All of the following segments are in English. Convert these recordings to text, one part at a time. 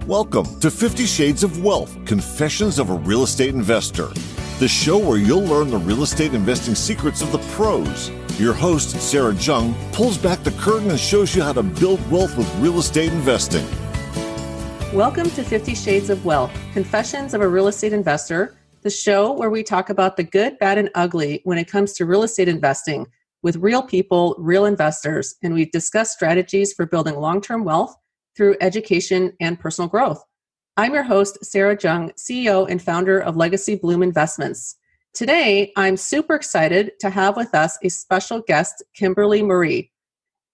Welcome to 50 Shades of Wealth, Confessions of a Real Estate Investor, the show where you'll learn the real estate investing secrets of the pros. Your host, Sarah Jung, pulls back the curtain and shows you how to build wealth with real estate investing. Welcome to 50 Shades of Wealth, Confessions of a Real Estate Investor, the show where we talk about the good, bad, and ugly when it comes to real estate investing with real people, real investors, and we discuss strategies for building long-term wealth through education and personal growth. I'm your host, Sarah Jung, CEO and founder of Legacy Bloom Investments. Today, I'm super excited to have with us a special guest, Kimberly Marie.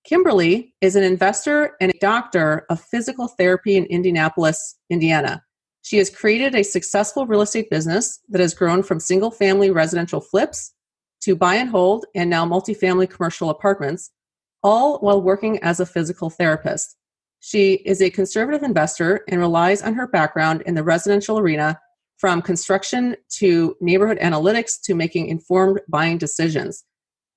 Kimberly is an investor and a doctor of physical therapy in Indianapolis, Indiana. She has created a successful real estate business that has grown from single-family residential flips to buy and hold and now multifamily commercial apartments, all while working as a physical therapist. She is a conservative investor and relies on her background in the residential arena, from construction to neighborhood analytics to making informed buying decisions.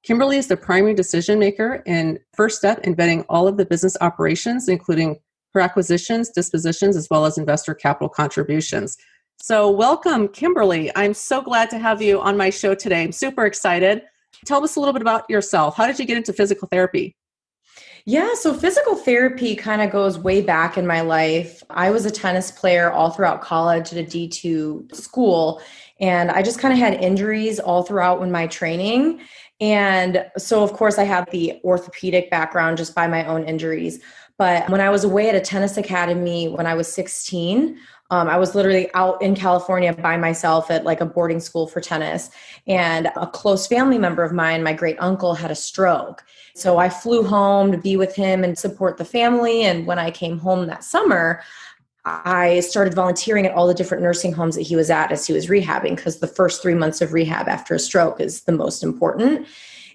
Kimberly is the primary decision maker and first step in vetting all of the business operations, including her acquisitions, dispositions, as well as investor capital contributions. So welcome, Kimberly. I'm so glad to have you on my show today. I'm super excited. Tell us a little bit about yourself. How did you get into physical therapy? Yeah, so physical therapy kind of goes way back in my life. I was a tennis player all throughout college at a D2 school, and I just kind of had injuries all throughout in my training. And so, of course, I have the orthopedic background just by my own injuries. But when I was away at a tennis academy when I was 16, I was literally out in California by myself at like a boarding school for tennis. And a close family member of mine, my great uncle, had a stroke. So I flew home to be with him and support the family. And when I came home that summer, I started volunteering at all the different nursing homes that he was at as he was rehabbing, because the first 3 months of rehab after a stroke is the most important.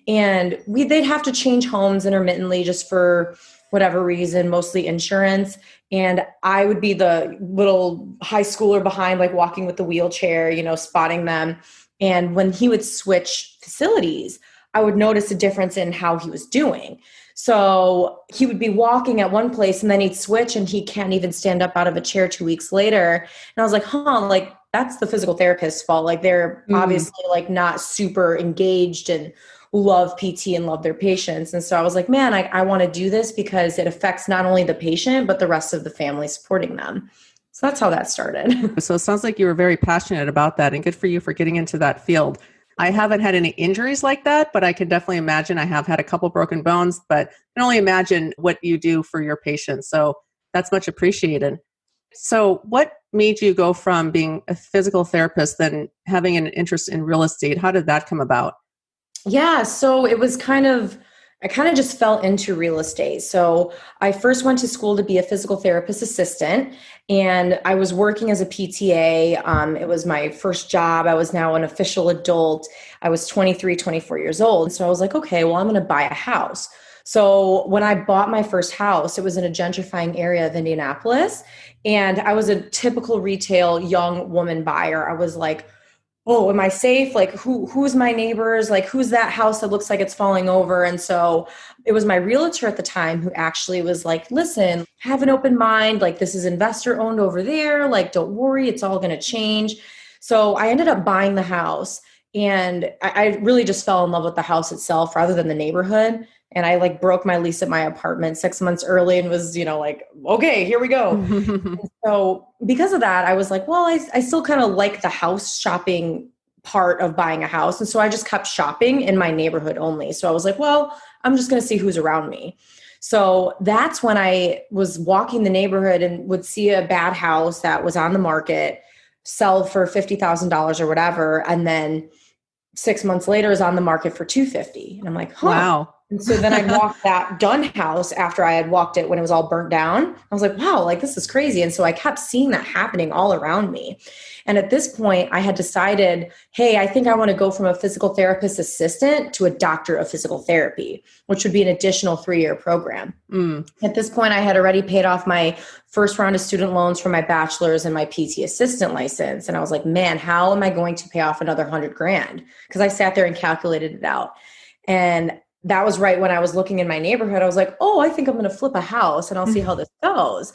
And they'd have to change homes intermittently just for whatever reason, mostly insurance. And I would be the little high schooler behind, like walking with the wheelchair, spotting them. And when he would switch facilities, I would notice a difference in how he was doing. So he would be walking at one place and then he'd switch and he can't even stand up out of a chair 2 weeks later. And I was like, that's the physical therapist's fault. Like they're obviously like not super engaged and love PT and love their patients. And so I was like, man, I want to do this because it affects not only the patient, but the rest of the family supporting them. So that's how that started. So it sounds like you were very passionate about that, and good for you for getting into that field. I haven't had any injuries like that, but I can definitely imagine. I have had a couple broken bones, but I can only imagine what you do for your patients. So that's much appreciated. So what made you go from being a physical therapist then having an interest in real estate? How did that come about? Yeah, so it was I kind of just fell into real estate. So I first went to school to be a physical therapist assistant, and I was working as a PTA. It was my first job. I was now an official adult. I was 23, 24 years old. So I was like, okay, well, I'm going to buy a house. So when I bought my first house, it was in a gentrifying area of Indianapolis. And I was a typical retail young woman buyer. I was like, oh, am I safe? Like who's my neighbors? Like who's that house that looks like it's falling over? And so it was my realtor at the time who actually was like, listen, have an open mind. Like this is investor owned over there. Like, don't worry, it's all going to change. So I ended up buying the house, and I really just fell in love with the house itself rather than the neighborhood. And I like broke my lease at my apartment 6 months early and was, like, okay, here we go. So because of that, I was like, well, I still kind of like the house shopping part of buying a house. And so I just kept shopping in my neighborhood only. So I was like, well, I'm just going to see who's around me. So that's when I was walking the neighborhood and would see a bad house that was on the market, sell for $50,000 or whatever. And then 6 months later is on the market for $250,000. And I'm like, huh. Wow. And so then I walked that done house after I had walked it when it was all burnt down. I was like, wow, like this is crazy. And so I kept seeing that happening all around me. And at this point I had decided, hey, I think I want to go from a physical therapist assistant to a doctor of physical therapy, which would be an additional 3-year program. At this point, I had already paid off my first round of student loans for my bachelor's and my PT assistant license. And I was like, man, how am I going to pay off another $100,000? Because I sat there and calculated it out. And that was right when I was looking in my neighborhood. I was like, oh, I think I'm going to flip a house and I'll see how this goes.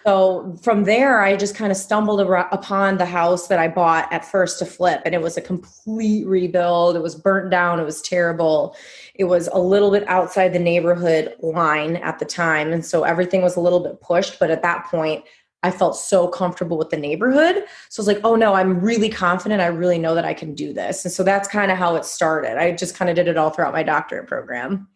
So from there, I just kind of stumbled upon the house that I bought at first to flip. And it was a complete rebuild. It was burnt down. It was terrible. It was a little bit outside the neighborhood line at the time. And so everything was a little bit pushed. But at that point, I felt so comfortable with the neighborhood. So I was like, oh no, I'm really confident. I really know that I can do this. And so that's kind of how it started. I just kind of did it all throughout my doctorate program.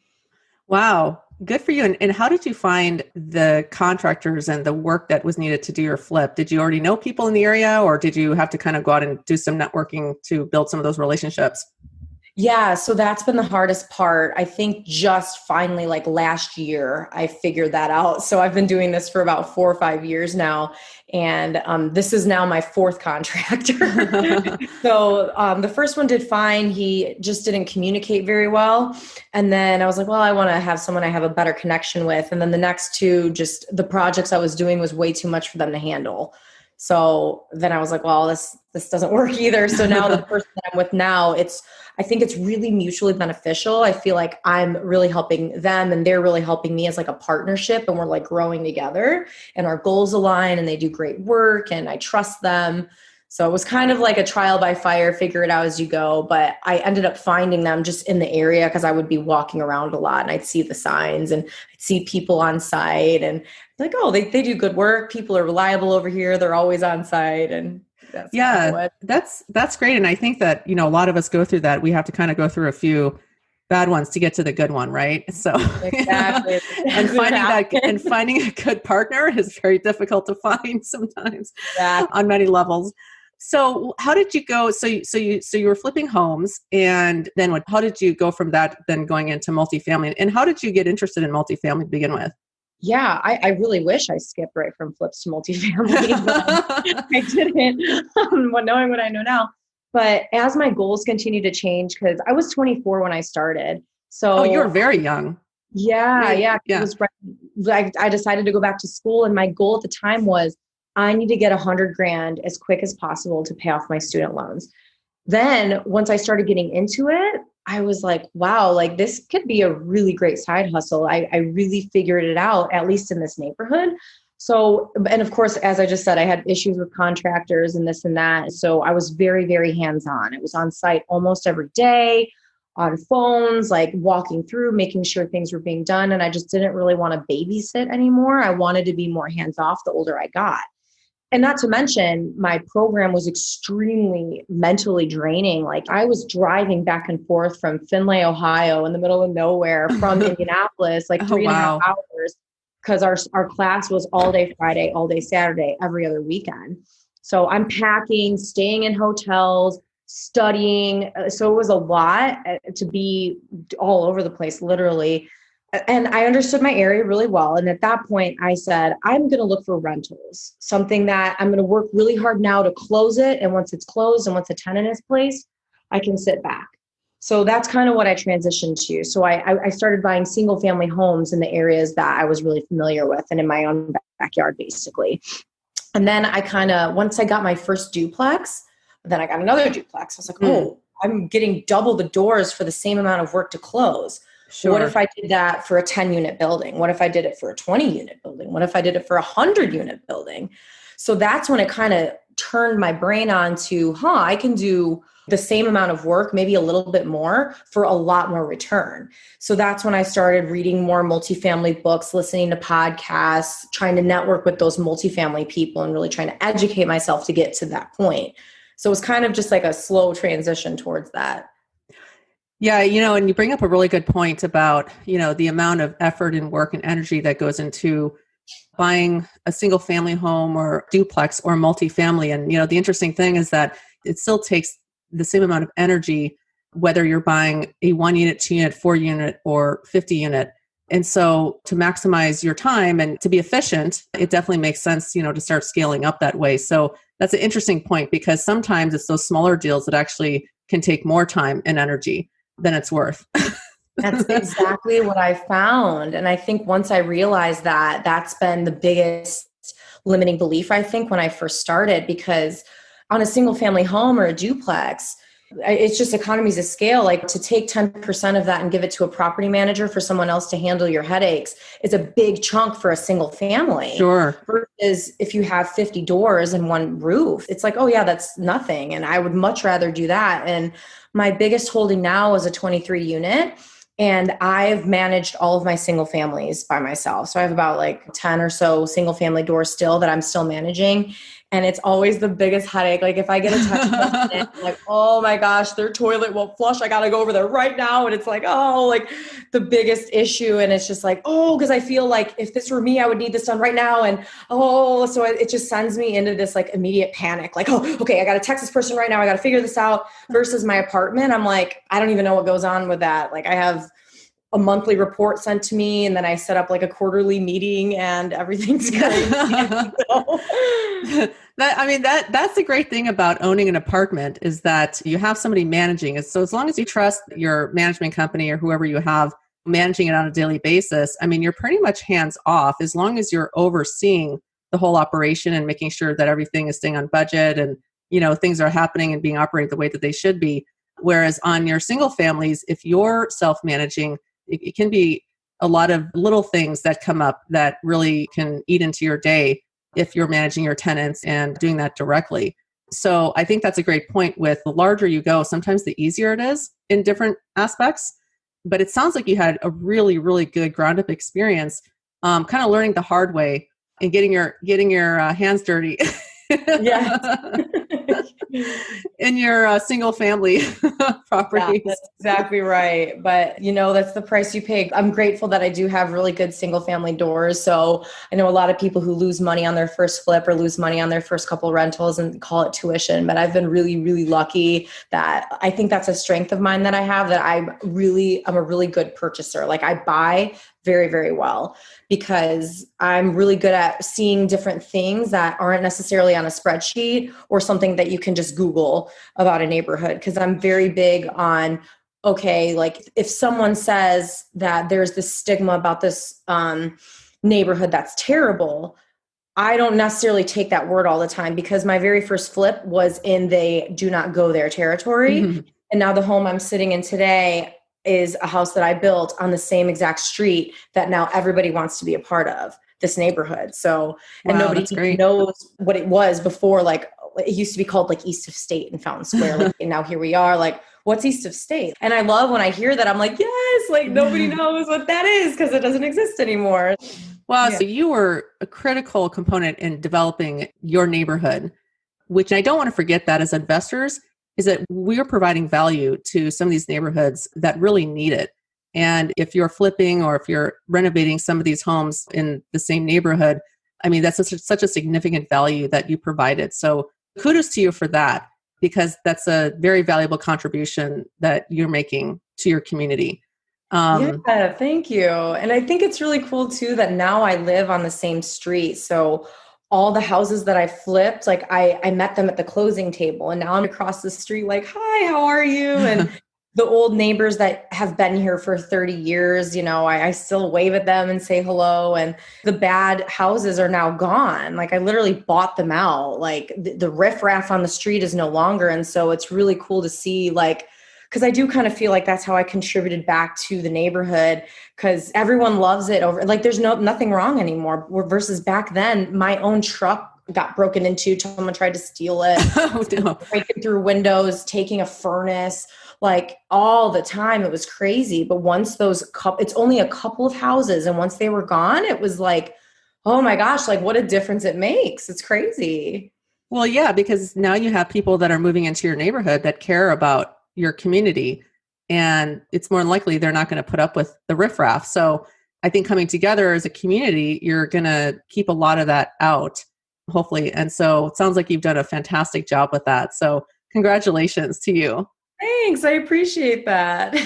Wow. Good for you. And how did you find the contractors and the work that was needed to do your flip? Did you already know people in the area, or did you have to kind of go out and do some networking to build some of those relationships? Yeah, so that's been the hardest part. I think just finally, like last year, I figured that out. So I've been doing this for about 4 or 5 years now. And this is now my fourth contractor. So the first one did fine. He just didn't communicate very well. And then I was like, well, I want to have someone I have a better connection with. And then the next two, just the projects I was doing was way too much for them to handle. So then I was like, well, this doesn't work either. So now the person that I'm with now, I think it's really mutually beneficial. I feel like I'm really helping them and they're really helping me as like a partnership, and we're like growing together and our goals align and they do great work and I trust them. So it was kind of like a trial by fire, figure it out as you go. But I ended up finding them just in the area because I would be walking around a lot and I'd see the signs and I'd see people on site and like, oh, they do good work. People are reliable over here. They're always on site. And that's great. And I think that, a lot of us go through that. We have to kind of go through a few bad ones to get to the good one, right? So exactly. and finding a good partner is very difficult to find sometimes on many levels. So how did you go? So you were flipping homes, and then how did you go from that then going into multifamily? And how did you get interested in multifamily to begin with? Yeah, I really wish I skipped right from flips to multifamily, but I didn't, knowing what I know now. But as my goals continue to change, because I was 24 when I started. So you were very young. Yeah. It was right. I decided to go back to school, and my goal at the time was I need to get $100,000 as quick as possible to pay off my student loans. Then once I started getting into it, I was like, wow, like this could be a really great side hustle. I really figured it out, at least in this neighborhood. So, and of course, as I just said, I had issues with contractors and this and that. So I was very, very hands-on. It was on site almost every day, on phones, like walking through, making sure things were being done. And I just didn't really want to babysit anymore. I wanted to be more hands-off the older I got. And not to mention, my program was extremely mentally draining. Like I was driving back and forth from Findlay, Ohio, in the middle of nowhere from Indianapolis, like 3.5 hours, because our class was all day Friday, all day Saturday, every other weekend. So I'm packing, staying in hotels, studying. So it was a lot to be all over the place, literally. And I understood my area really well. And at that point, I said, I'm going to look for rentals, something that I'm going to work really hard now to close it. And once it's closed and once the tenant is placed, I can sit back. So that's kind of what I transitioned to. So I started buying single family homes in the areas that I was really familiar with and in my own backyard, basically. And then once I got my first duplex, then I got another duplex. I was like, oh, I'm getting double the doors for the same amount of work to close. Sure. What if I did that for a 10-unit building? What if I did it for a 20-unit building? What if I did it for a 100-unit building? So that's when it kind of turned my brain on to, I can do the same amount of work, maybe a little bit more for a lot more return. So that's when I started reading more multifamily books, listening to podcasts, trying to network with those multifamily people and really trying to educate myself to get to that point. So it was kind of just like a slow transition towards that. Yeah, and you bring up a really good point about, the amount of effort and work and energy that goes into buying a single family home or duplex or multifamily. And, the interesting thing is that it still takes the same amount of energy, whether you're buying a 1-unit, 2-unit, 4-unit, or 50-unit. And so to maximize your time and to be efficient, it definitely makes sense, to start scaling up that way. So that's an interesting point, because sometimes it's those smaller deals that actually can take more time and energy than it's worth. That's exactly what I found. And I think once I realized that, that's been the biggest limiting belief, I think, when I first started, because on a single family home or a duplex, it's just economies of scale. Like to take 10% of that and give it to a property manager for someone else to handle your headaches is a big chunk for a single family. Sure. Versus if you have 50 doors and one roof, it's like, oh yeah, that's nothing. And I would much rather do that. And my biggest holding now is a 23 unit. And I've managed all of my single families by myself. So I have about like 10 or so single family doors still that I'm still managing. And it's always the biggest headache. Like if I get a text message, I'm like, oh my gosh, their toilet won't flush. I got to go over there right now. And it's like, oh, like the biggest issue. And it's just like, oh, because I feel like if this were me, I would need this done right now. And oh, so it just sends me into this like immediate panic. Like, oh, okay, I got to text this person right now. I got to figure this out. Versus my apartment, I'm like, I don't even know what goes on with that. Like I have a monthly report sent to me, and then I set up like a quarterly meeting, and everything's great. That's the great thing about owning an apartment is that you have somebody managing it. So as long as you trust your management company or whoever you have managing it on a daily basis, I mean, you're pretty much hands off as long as you're overseeing the whole operation and making sure that everything is staying on budget and, things are happening and being operated the way that they should be. Whereas on your single families, if you're self-managing, it can be a lot of little things that come up that really can eat into your day if you're managing your tenants and doing that directly. So I think that's a great point. With the larger you go, sometimes the easier it is in different aspects. But it sounds like you had a really, really good ground up experience, kind of learning the hard way and getting your hands dirty. Yeah. In your single family properties. Yeah, that's exactly right. But that's the price you pay. I'm grateful that I do have really good single family doors. So I know a lot of people who lose money on their first flip or lose money on their first couple rentals and call it tuition. But I've been really, really lucky that I think that's a strength of mine that I have, that I'm a really good purchaser. Like I buy very, very well because I'm really good at seeing different things that aren't necessarily on a spreadsheet or something that you can just Google about a neighborhood. Because I'm very big on, okay, like if someone says that there's this stigma about this neighborhood that's terrible, I don't necessarily take that word all the time, because my very first flip was in the do not go there territory. Mm-hmm. And now the home I'm sitting in today is a house that I built on the same exact street that now everybody wants to be a part of, this neighborhood. So, and wow, nobody knows what it was before. Like it used to be called like East of State in Fountain Square. Like, and now here we are, like, what's East of State? And I love when I hear that, I'm like, yes, like nobody knows what that is because it doesn't exist anymore. Wow. Yeah. So you were a critical component in developing your neighborhood, which I don't want to forget that as investors, is that we're providing value to some of these neighborhoods that really need it. And if you're flipping or if you're renovating some of these homes in the same neighborhood, I mean, that's such a significant value that you provided. So kudos to you for that, because that's a very valuable contribution that you're making to your community. Yeah, thank you. And I think it's really cool too that now I live on the same street. So all the houses that I flipped, like I met them at the closing table, and now I'm across the street like, hi, how are you? And the old neighbors that have been here for 30 years, I still wave at them and say hello. And the bad houses are now gone. Like I literally bought them out. Like the riffraff on the street is no longer. And so it's really cool to see, like, because I do kind of feel like that's how I contributed back to the neighborhood, because everyone loves it over, like there's nothing wrong anymore. Versus back then, my own truck got broken into, someone tried to steal it, breaking through windows, taking a furnace, like all the time. It was crazy. But once it's only a couple of houses, and once they were gone, it was like, oh my gosh, like what a difference it makes. It's crazy. Well, yeah, because now you have people that are moving into your neighborhood that care about your community, and it's more than likely they're not going to put up with the riffraff. So I think coming together as a community, you're going to keep a lot of that out, hopefully. And so it sounds like you've done a fantastic job with that. So congratulations to you. Thanks. I appreciate that.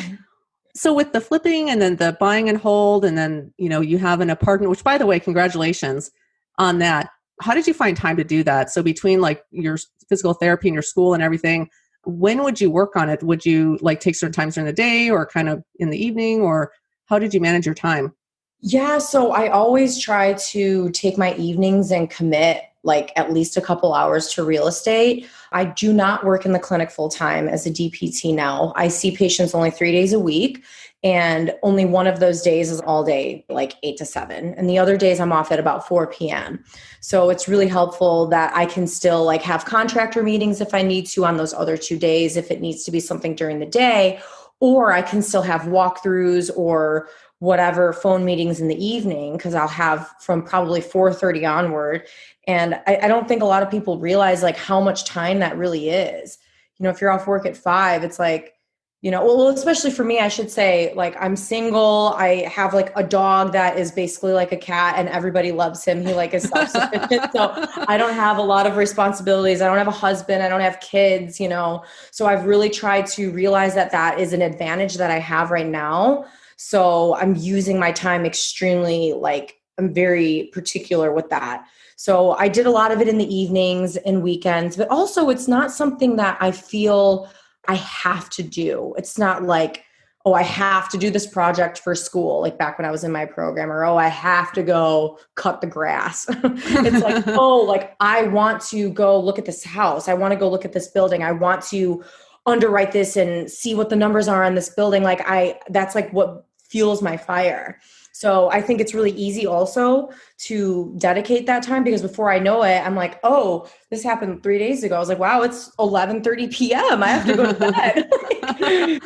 So with the flipping and then the buying and hold, and then, you have an apartment, which by the way, congratulations on that. How did you find time to do that? So between like your physical therapy and your school and everything, when would you work on it? Would you like take certain times during the day or kind of in the evening, or how did you manage your time? Yeah. So I always try to take my evenings and commit like at least a couple hours to real estate. I do not work in the clinic full time as a DPT now. I see patients only 3 days a week, and only one of those days is all day, like 8 to 7. And the other days I'm off at about 4 p.m. So it's really helpful that I can still like have contractor meetings if I need to on those other 2 days, if it needs to be something during the day, or I can still have walkthroughs or whatever phone meetings in the evening, because I'll have from probably 4:30 onward. And I don't think a lot of people realize like how much time that really is. You know, if you're off work at 5, it's like, you know, well, especially for me, I should say, like, I'm single. I have like a dog that is basically like a cat and everybody loves him. He like is self-sufficient. So I don't have a lot of responsibilities. I don't have a husband. I don't have kids, you know. So I've really tried to realize that that is an advantage that I have right now. So I'm using my time extremely, like, I'm very particular with that. So I did a lot of it in the evenings and weekends, but also it's not something that I feel I have to do. It's not like, oh, I have to do this project for school, like back when I was in my program, or, oh, I have to go cut the grass. It's like, oh, like I want to go look at this house. I want to go look at this building. I want to underwrite this and see what the numbers are on this building. Like that's like what fuels my fire. So I think it's really easy also to dedicate that time, because before I know it, I'm like, oh, this happened 3 days ago. I was like, wow, it's 11:30 p.m. I have to go to bed.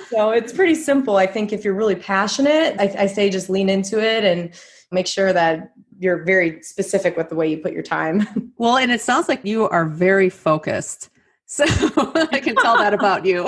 So it's pretty simple. I think if you're really passionate, I say just lean into it and make sure that you're very specific with the way you put your time. Well, and it sounds like you are very focused. So I can tell that about you.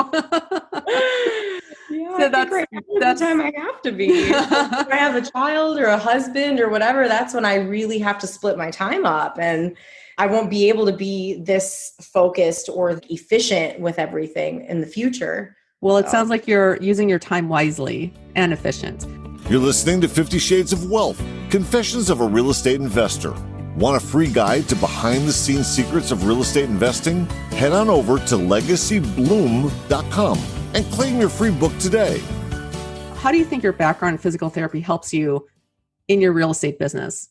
Yeah, so that's the time I have to be. If I have a child or a husband or whatever, that's when I really have to split my time up, and I won't be able to be this focused or efficient with everything in the future. Well, it sounds like you're using your time wisely and efficient. You're listening to 50 Shades of Wealth, Confessions of a Real Estate Investor. Want a free guide to behind-the-scenes secrets of real estate investing? Head on over to legacybloom.com and claim your free book today. How do you think your background in physical therapy helps you in your real estate business?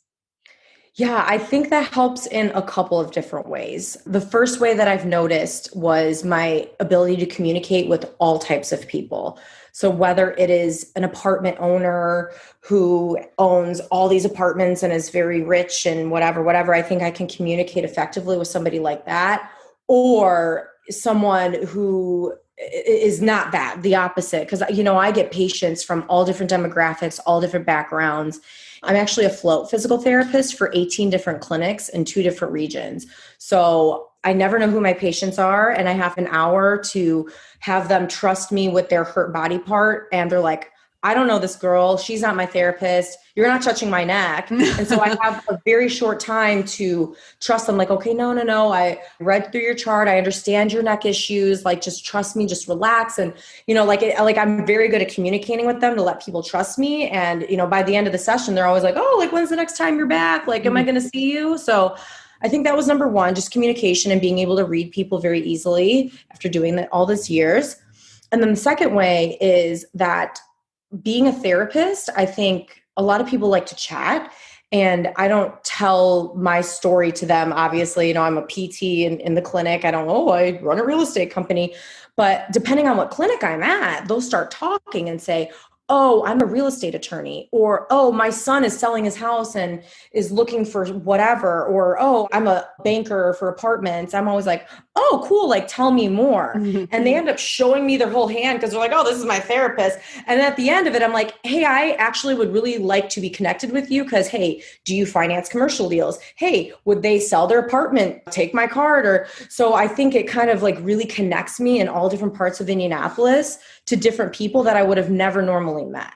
Yeah, I think that helps in a couple of different ways. The first way that I've noticed was my ability to communicate with all types of people. So whether it is an apartment owner who owns all these apartments and is very rich and whatever, I think I can communicate effectively with somebody like that, or someone who is not that, the opposite. Because, you know, I get patients from all different demographics, all different backgrounds. I'm actually a float physical therapist for 18 different clinics in 2 different regions. So I never know who my patients are, and I have an hour to have them trust me with their hurt body part. And they're like, I don't know this girl. She's not my therapist. You're not touching my neck. And so I have a very short time to trust them. Like, okay, no. I read through your chart. I understand your neck issues. Like, just trust me, just relax. And, you know, like I'm very good at communicating with them to let people trust me. And, you know, by the end of the session, they're always like, oh, like, when's the next time you're back? Like, am I going to see you? So I think that was number one, just communication and being able to read people very easily after doing that all these years. And then the second way is that being a therapist, I think a lot of people like to chat, and I don't tell my story to them. Obviously, you know, I'm a PT in the clinic. I run a real estate company. But depending on what clinic I'm at, they'll start talking and say, oh, I'm a real estate attorney, or, oh, my son is selling his house and is looking for whatever, or, oh, I'm a banker for apartments. I'm always like, oh, cool. Like, tell me more. And they end up showing me their whole hand because they're like, oh, this is my therapist. And then at the end of it, I'm like, hey, I actually would really like to be connected with you because, hey, do you finance commercial deals? Hey, would they sell their apartment? Take my card. Or so I think it kind of like really connects me in all different parts of Indianapolis to different people that I would have never normally met.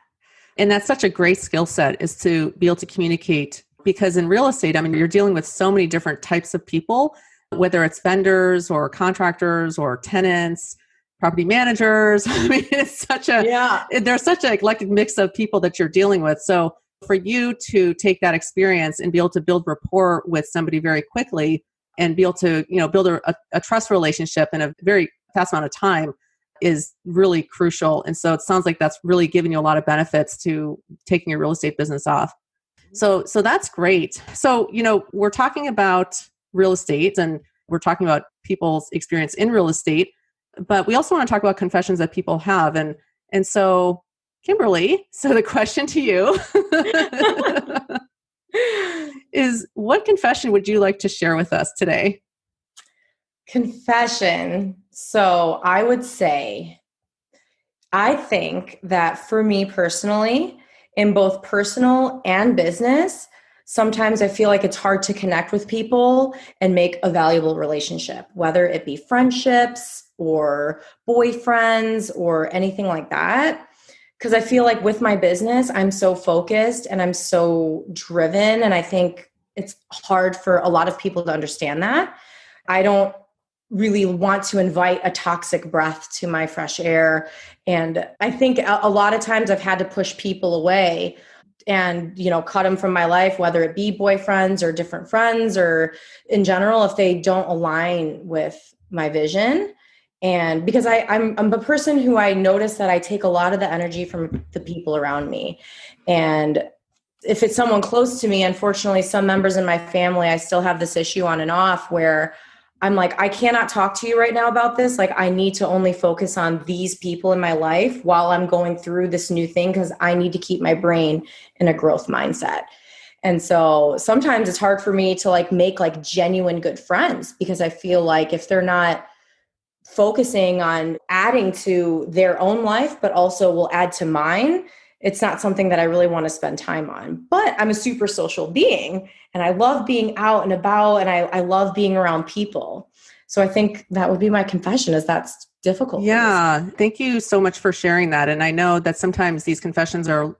And that's such a great skill set, is to be able to communicate, because in real estate, I mean, you're dealing with so many different types of people, whether it's vendors or contractors or tenants, property managers. I mean, it's there's such an eclectic mix of people that you're dealing with. So for you to take that experience and be able to build rapport with somebody very quickly and be able to, you know, build a trust relationship in a very fast amount of time is really crucial. And so it sounds like that's really giving you a lot of benefits to taking your real estate business off. So that's great. So, you know, we're talking about real estate, and we're talking about people's experience in real estate, but we also want to talk about confessions that people have. And so, Kimberly, so the question to you is, what confession would you like to share with us today? Confession. So I would say, I think that for me personally, in both personal and business, sometimes I feel like it's hard to connect with people and make a valuable relationship, whether it be friendships or boyfriends or anything like that. Because I feel like with my business, I'm so focused and I'm so driven. And I think it's hard for a lot of people to understand that. I don't really want to invite a toxic breath to my fresh air. And I think a lot of times I've had to push people away and, cut them from my life, whether it be boyfriends or different friends or in general, if they don't align with my vision. And because I'm a person who I notice that I take a lot of the energy from the people around me. And if it's someone close to me, unfortunately, some members in my family, I still have this issue on and off where I'm like, I cannot talk to you right now about this. Like, I need to only focus on these people in my life while I'm going through this new thing, because I need to keep my brain in a growth mindset. And so sometimes it's hard for me to make genuine good friends, because I feel like if they're not focusing on adding to their own life, but also will add to mine, it's not something that I really want to spend time on. But I'm a super social being and I love being out and about, and I love being around people. So I think that would be my confession, is that's difficult. Yeah. Thank you so much for sharing that. And I know that sometimes these confessions are,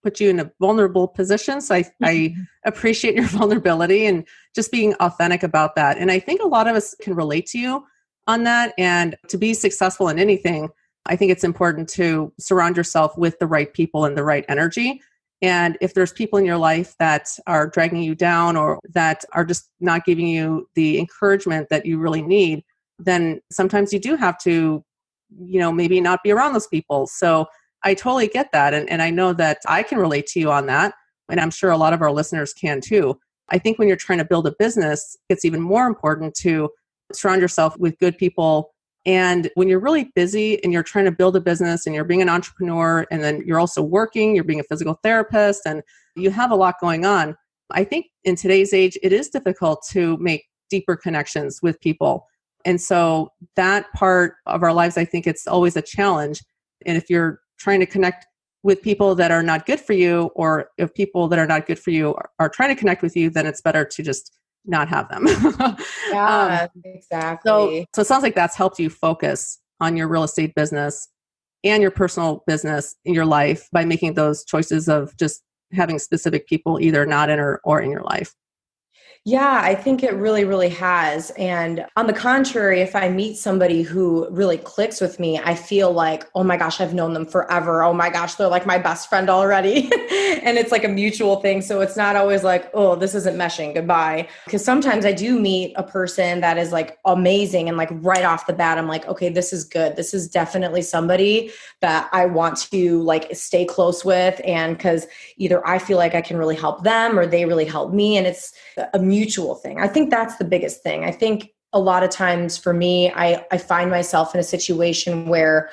put you in a vulnerable position. So I appreciate your vulnerability and just being authentic about that. And I think a lot of us can relate to you on that. And to be successful in anything, I think it's important to surround yourself with the right people and the right energy. And if there's people in your life that are dragging you down or that are just not giving you the encouragement that you really need, then sometimes you do have to, maybe not be around those people. So I totally get that. And I know that I can relate to you on that. And I'm sure a lot of our listeners can too. I think when you're trying to build a business, it's even more important to surround yourself with good people. And when you're really busy and you're trying to build a business and you're being an entrepreneur and then you're also working, you're being a physical therapist and you have a lot going on, I think in today's age, it is difficult to make deeper connections with people. And so that part of our lives, I think it's always a challenge. And if you're trying to connect with people that are not good for you, or if people that are not good for you are trying to connect with you, then it's better to just not have them. Yeah, exactly. So it sounds like that's helped you focus on your real estate business and your personal business in your life by making those choices of just having specific people either not in or in your life. Yeah, I think it really, really has. And on the contrary, if I meet somebody who really clicks with me, I feel like, oh my gosh, I've known them forever. Oh my gosh, they're like my best friend already. And it's like a mutual thing. So it's not always like, oh, this isn't meshing, goodbye. Because sometimes I do meet a person that is like amazing. And like right off the bat, I'm like, okay, this is good. This is definitely somebody that I want to like stay close with. And because either I feel like I can really help them or they really help me. And it's a mutual thing. I think that's the biggest thing. I think a lot of times for me, I find myself in a situation where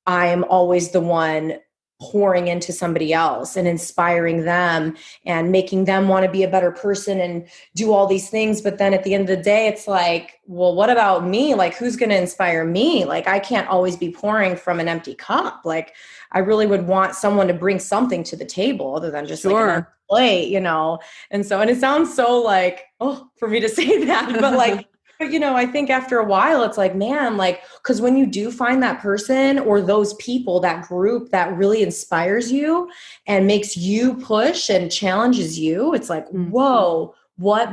I am always the one pouring into somebody else and inspiring them and making them want to be a better person and do all these things. But then at the end of the day, it's like, well, what about me? Like, who's going to inspire me? Like, I can't always be pouring from an empty cup. Like, I really would want someone to bring something to the table other than just like play, And it sounds so like, oh, for me to say that, but like, I think after a while it's like, man, like, because when you do find that person or those people, that group that really inspires you and makes you push and challenges you, it's like, whoa,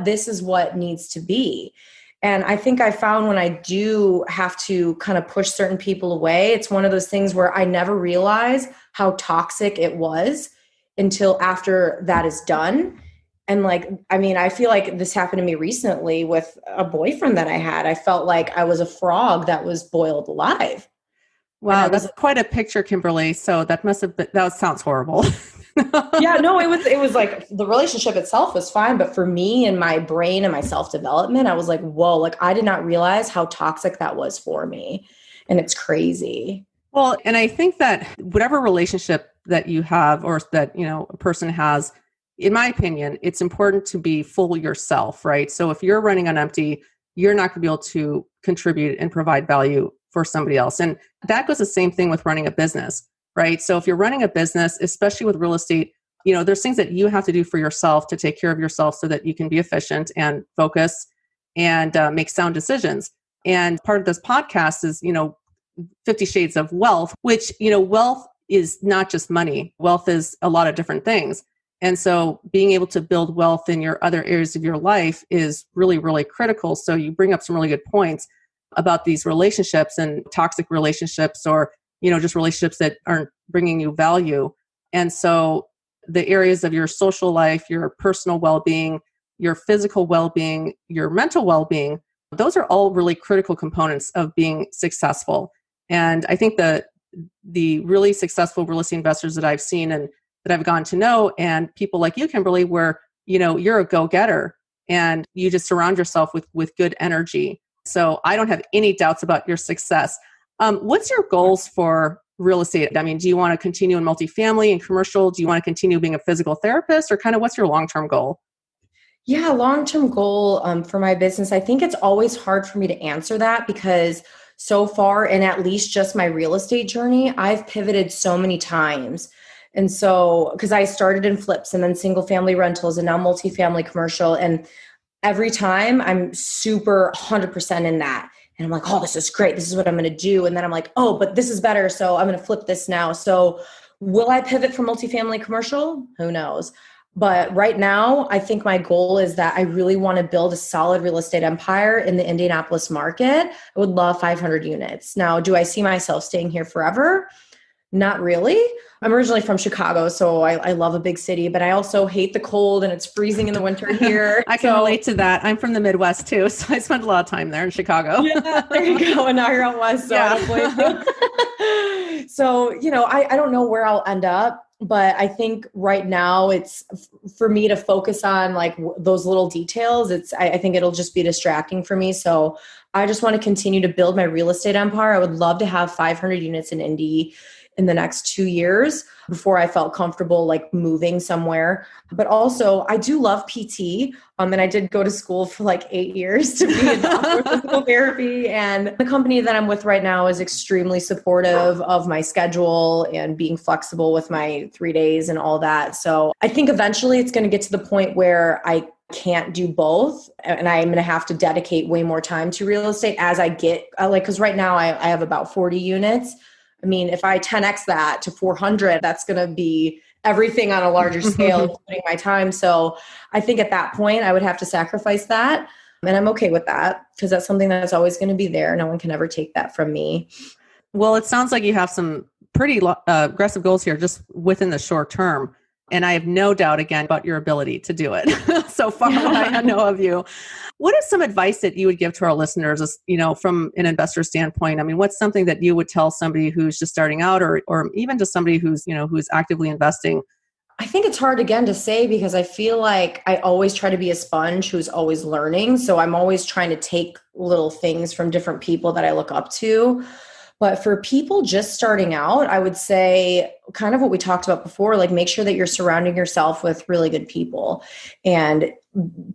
this is what needs to be. And I think I found when I do have to kind of push certain people away, it's one of those things where I never realize how toxic it was until after that is done. And like, I mean, I feel like this happened to me recently with a boyfriend that I had. I felt like I was a frog that was boiled alive. Wow, that's quite a picture, Kimberly. So that sounds horrible. Yeah, no, it was like the relationship itself was fine. But for me and my brain and my self-development, I was like, whoa, like I did not realize how toxic that was for me. And it's crazy. Well, and I think that whatever relationship that you have or that, a person has, in my opinion, it's important to be full yourself, right? So if you're running on empty, you're not going to be able to contribute and provide value for somebody else. And that goes the same thing with running a business, right? So if you're running a business, especially with real estate, there's things that you have to do for yourself to take care of yourself so that you can be efficient and focus and make sound decisions. And part of this podcast is, 50 Shades of Wealth, which, wealth is not just money. Wealth is a lot of different things. And so being able to build wealth in your other areas of your life is really, really critical. So you bring up some really good points about these relationships and toxic relationships or, just relationships that aren't bringing you value. And so the areas of your social life, your personal well-being, your physical well-being, your mental well-being, those are all really critical components of being successful. And I think the really successful real estate investors that I've seen and that I've gotten to know, and people like you, Kimberly, where, you're a go-getter and you just surround yourself with good energy. So I don't have any doubts about your success. What's your goals for real estate? I mean, do you want to continue in multifamily and commercial? Do you want to continue being a physical therapist, or kind of what's your long-term goal? Yeah, long-term goal for my business. I think it's always hard for me to answer that because so far, in at least just my real estate journey, I've pivoted so many times. And so, because I started in flips and then single family rentals and now multifamily commercial. And every time I'm super 100% in that. And I'm like, oh, this is great. This is what I'm going to do. And then I'm like, oh, but this is better. So I'm going to flip this now. So will I pivot from multifamily commercial? Who knows? But right now, I think my goal is that I really want to build a solid real estate empire in the Indianapolis market. I would love 500 units. Now, do I see myself staying here forever? Not really. I'm originally from Chicago, so I love a big city, but I also hate the cold and it's freezing in the winter here. I can relate to that. I'm from the Midwest too, so I spent a lot of time there in Chicago. Yeah, there you go. And now you're out west, so I don't blame you. So, I don't know where I'll end up. But I think right now it's for me to focus on like those little details. I think it'll just be distracting for me. So I just want to continue to build my real estate empire. I would love to have 500 units in Indy in the next 2 years before I felt comfortable like moving somewhere. But also I do love PT. And I did go to school for like 8 years to be a doctor of physical therapy. And the company that I'm with right now is extremely supportive of my schedule and being flexible with my 3 days and all that. So I think eventually it's going to get to the point where I can't do both. And I'm going to have to dedicate way more time to real estate as I get because right now I have about 40 units. I mean, if I 10x that to 400, that's going to be everything on a larger scale, including my time. So I think at that point, I would have to sacrifice that. And I'm okay with that because that's something that's always going to be there. No one can ever take that from me. Well, it sounds like you have some pretty aggressive goals here just within the short term. And I have no doubt, again, about your ability to do it. So far, what I know of you. What is some advice that you would give to our listeners, from an investor standpoint? I mean, what's something that you would tell somebody who's just starting out or even just somebody who's actively investing? I think it's hard again to say because I feel like I always try to be a sponge who's always learning. So I'm always trying to take little things from different people that I look up to. But for people just starting out, I would say kind of what we talked about before, like make sure that you're surrounding yourself with really good people and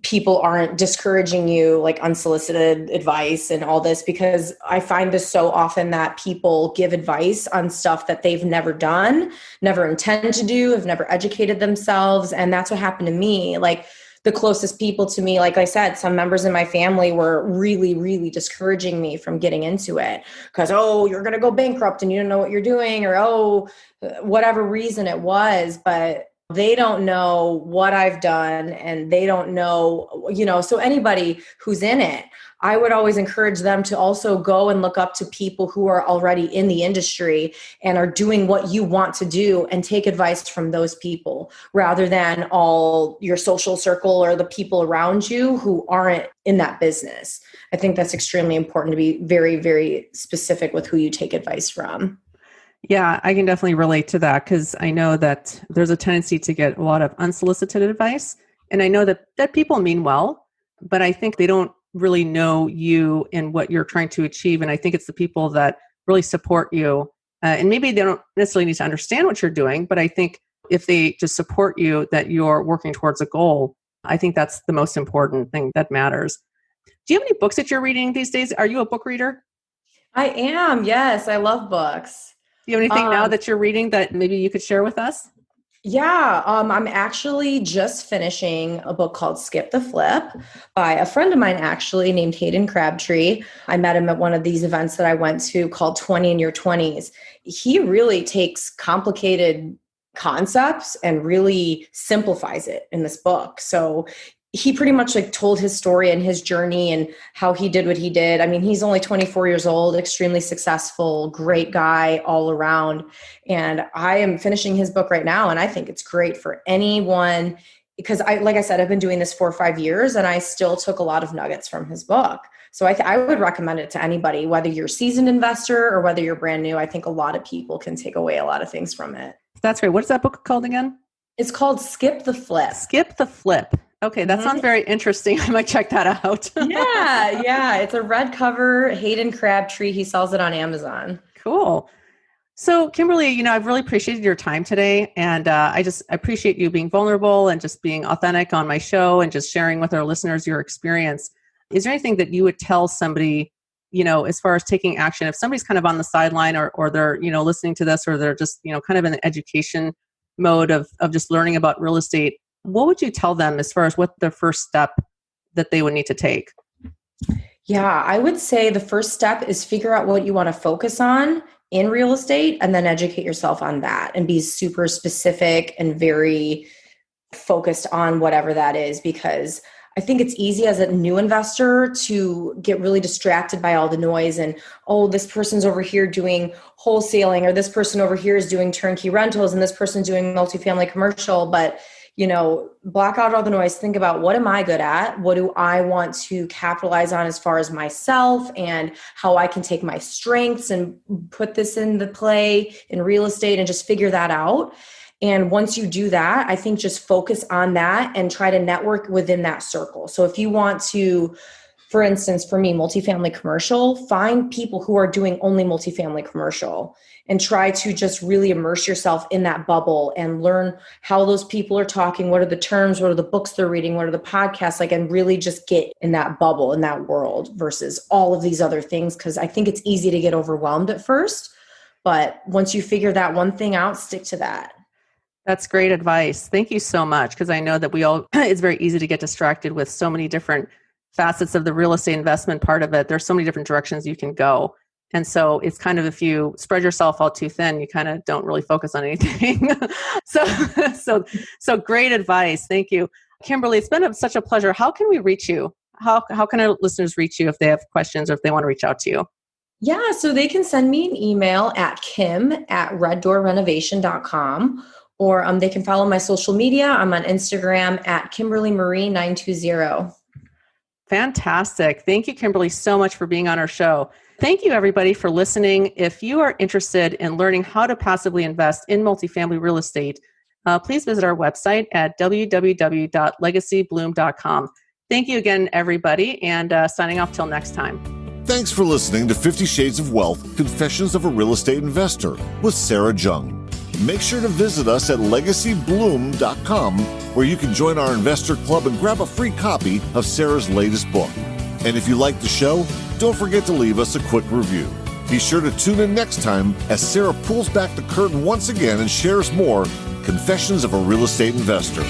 people aren't discouraging you like unsolicited advice and all this, because I find this so often that people give advice on stuff that they've never done, never intend to do, have never educated themselves. And that's what happened to me. Like the closest people to me, like I said, some members in my family were really, really discouraging me from getting into it because, oh, you're going to go bankrupt and you don't know what you're doing, or, oh, whatever reason it was. But they don't know what I've done and they don't know, so anybody who's in it, I would always encourage them to also go and look up to people who are already in the industry and are doing what you want to do and take advice from those people rather than all your social circle or the people around you who aren't in that business. I think that's extremely important to be very, very specific with who you take advice from. Yeah, I can definitely relate to that because I know that there's a tendency to get a lot of unsolicited advice. And I know that people mean well, but I think they don't really know you and what you're trying to achieve. And I think it's the people that really support you. And maybe they don't necessarily need to understand what you're doing, but I think if they just support you, that you're working towards a goal, I think that's the most important thing that matters. Do you have any books that you're reading these days? Are you a book reader? I am. Yes, I love books. Do you have anything now that you're reading that maybe you could share with us? Yeah, I'm actually just finishing a book called Skip the Flip by a friend of mine, actually, named Hayden Crabtree. I met him at one of these events that I went to called 20 in Your 20s. He really takes complicated concepts and really simplifies it in this book. So he pretty much like told his story and his journey and how he did what he did. I mean, he's only 24 years old, extremely successful, great guy all around. And I am finishing his book right now. And I think it's great for anyone because like I said, I've been doing this 4 or 5 years and I still took a lot of nuggets from his book. So I would recommend it to anybody, whether you're a seasoned investor or whether you're brand new. I think a lot of people can take away a lot of things from it. That's great. What is that book called again? It's called Skip the Flip. Skip the Flip. Okay, that sounds very interesting. I might check that out. Yeah. It's a red cover, Hayden Crabtree. He sells it on Amazon. Cool. So Kimberly, I've really appreciated your time today. And I appreciate you being vulnerable and just being authentic on my show and just sharing with our listeners your experience. Is there anything that you would tell somebody, as far as taking action, if somebody's kind of on the sideline or they're, listening to this or they're just, kind of in the education mode of just learning about real estate, what would you tell them as far as what the first step that they would need to take? Yeah, I would say the first step is figure out what you want to focus on in real estate and then educate yourself on that and be super specific and very focused on whatever that is, because I think it's easy as a new investor to get really distracted by all the noise and, oh, this person's over here doing wholesaling or this person over here is doing turnkey rentals and this person's doing multifamily commercial. But block out all the noise. Think about what am I good at? What do I want to capitalize on as far as myself and how I can take my strengths and put this in the play in real estate and just figure that out. And once you do that, I think just focus on that and try to network within that circle. So if you want to, for instance, for me, multifamily commercial, find people who are doing only multifamily commercial and try to just really immerse yourself in that bubble and learn how those people are talking, what are the terms, what are the books they're reading, what are the podcasts, and really just get in that bubble, in that world versus all of these other things. Because I think it's easy to get overwhelmed at first, but once you figure that one thing out, stick to that. That's great advice. Thank you so much. Because I know that it's very easy to get distracted with so many different facets of the real estate investment part of it. There's so many different directions you can go. And so it's kind of, if you spread yourself out too thin, you kind of don't really focus on anything. So great advice. Thank you. Kimberly, it's been such a pleasure. How can we reach you? How can our listeners reach you if they have questions or if they want to reach out to you? Yeah, so they can send me an email at kim@reddoorrenovation.com, or they can follow my social media. I'm on Instagram at Kimberly Marie 920. Fantastic. Thank you, Kimberly, so much for being on our show. Thank you, everybody, for listening. If you are interested in learning how to passively invest in multifamily real estate, please visit our website at www.legacybloom.com. Thank you again, everybody, and signing off till next time. Thanks for listening to 50 Shades of Wealth, Confessions of a Real Estate Investor with Sarah Jung. Make sure to visit us at legacybloom.com, where you can join our investor club and grab a free copy of Sarah's latest book. And if you like the show, don't forget to leave us a quick review. Be sure to tune in next time as Sarah pulls back the curtain once again and shares more Confessions of a Real Estate Investor.